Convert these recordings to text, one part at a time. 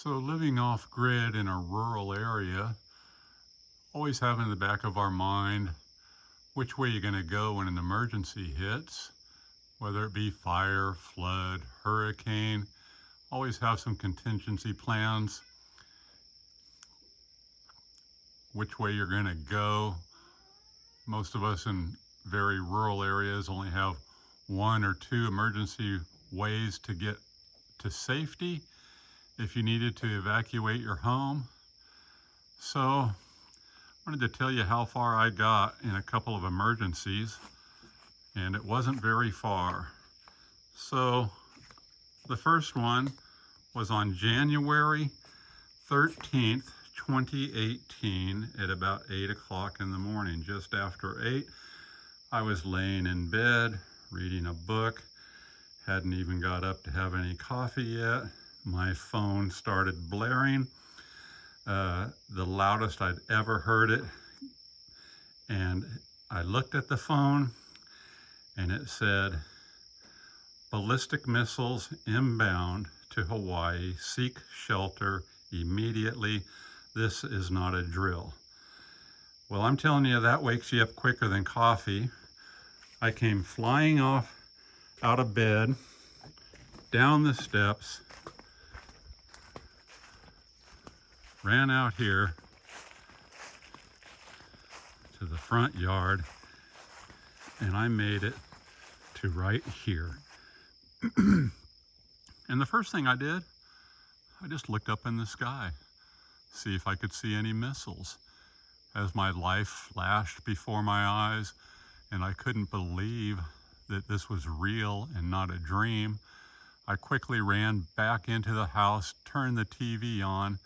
So living off grid in a rural area, always having in the back of our mind which way you're going to go when an emergency hits, whether it be fire, flood, hurricane. Always have some contingency plans, which way you're going to go. Most of us in very rural areas only have one or two emergency ways to get to safety if you needed to evacuate your home. So I wanted to tell you how far I got in a couple of emergencies, and it wasn't very far. So the first one was on January 13th, 2018 at about 8 o'clock in the morning. Just after 8, I was laying in bed reading a book. Hadn't even got up to have any coffee yet. My phone started blaring, the loudest I'd ever heard it. And I looked at the phone and it said, "Ballistic missiles inbound to Hawaii. Seek shelter immediately. This is not a drill." Well, I'm telling you, that wakes you up quicker than coffee. I came flying off out of bed, down the steps, ran out here to the front yard, and I made it to right here. And the first thing I did, I just looked up in the sky, see if I could see any missiles. As my life flashed before my eyes, and I couldn't believe that this was real and not a dream, I quickly ran back into the house, turned the TV on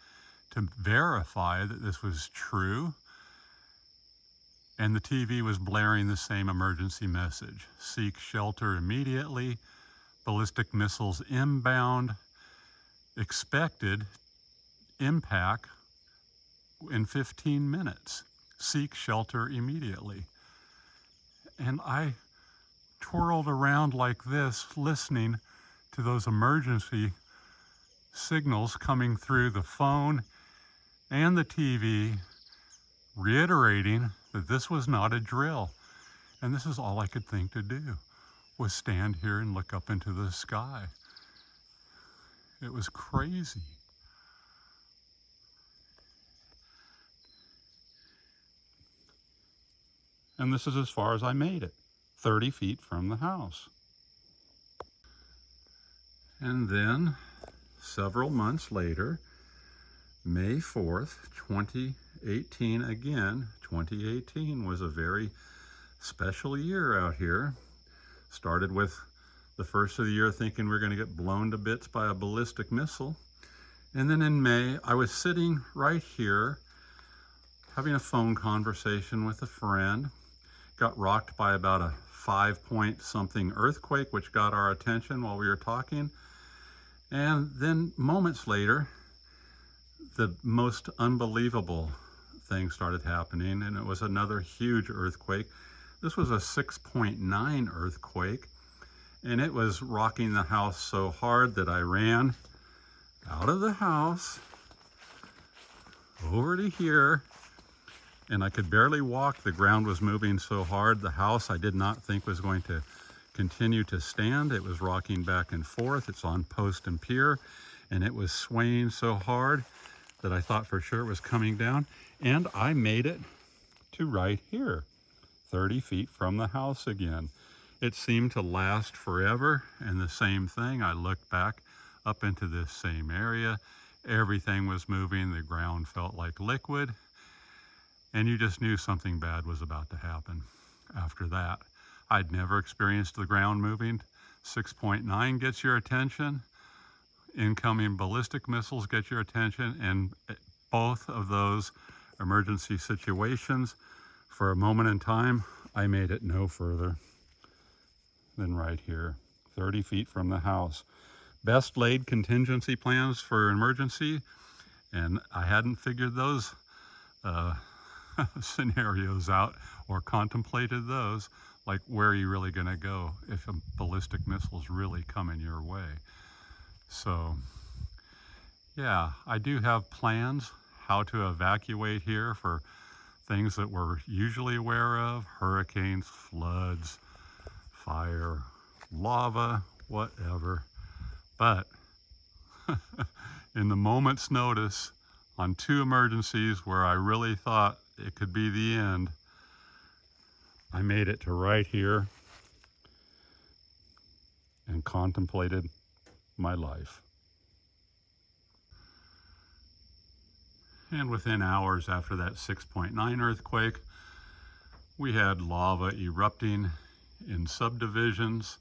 to verify that this was true. And the TV was blaring the same emergency message: seek shelter immediately, ballistic missiles inbound, expected impact in 15 minutes, seek shelter immediately. And I twirled around like this, listening to those emergency signals coming through the phone and the TV, reiterating that this was not a drill. And this is all I could think to do, was stand here and look up into the sky. It was crazy. And this is as far as I made it, 30 feet from the house. And then several months later, May 4th, 2018 again. 2018 was a very special year out here. Started with the first of the year thinking we're going to get blown to bits by a ballistic missile. And then in May, I was sitting right here having a phone conversation with a friend. Got rocked by about a 5-point-something earthquake, which got our attention while we were talking. And then moments later, the most unbelievable thing started happening, and it was another huge earthquake. This was a 6.9 earthquake, and it was rocking the house so hard that I ran out of the house over to here, and I could barely walk. The ground was moving so hard. The house I did not think was going to continue to stand. It was rocking back and forth. It's on post and pier, and it was swaying so hard that I thought for sure it was coming down. And I made it to right here, 30 feet from the house again. It seemed to last forever, and the same thing. I looked back up into this same area. Everything was moving. The ground felt like liquid, and you just knew something bad was about to happen after that. I'd never experienced the ground moving. 6.9 gets your attention. Incoming ballistic missiles get your attention. And both of those emergency situations, for a moment in time, I made it no further than right here, 30 feet from the house. Best laid contingency plans for emergency, and I hadn't figured those scenarios out or contemplated those, like where are you really going to go if a ballistic missile is really coming your way. So Yeah, I do have plans how to evacuate here for things that we're usually aware of: hurricanes, floods, fire, lava, whatever. But in the moment's notice, on two emergencies where I really thought it could be the end, I made it to right here and contemplated my life. And within hours after that 6.9 earthquake, we had lava erupting in subdivisions,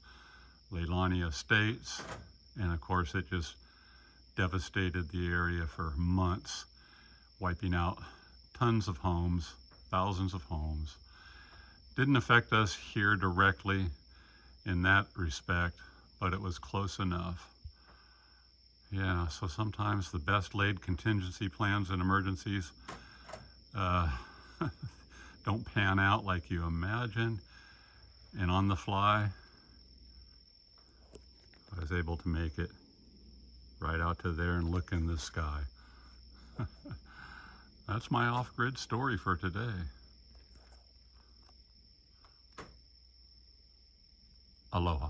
Leilani Estates, and of course it just devastated the area for months, wiping out tons of homes, thousands of homes. Didn't affect us here directly in that respect, but it was close enough. Yeah, so sometimes the best laid contingency plans and emergencies don't pan out like you imagine. And on the fly, I was able to make it right out to there and look in the sky. That's my off-grid story for today. Aloha.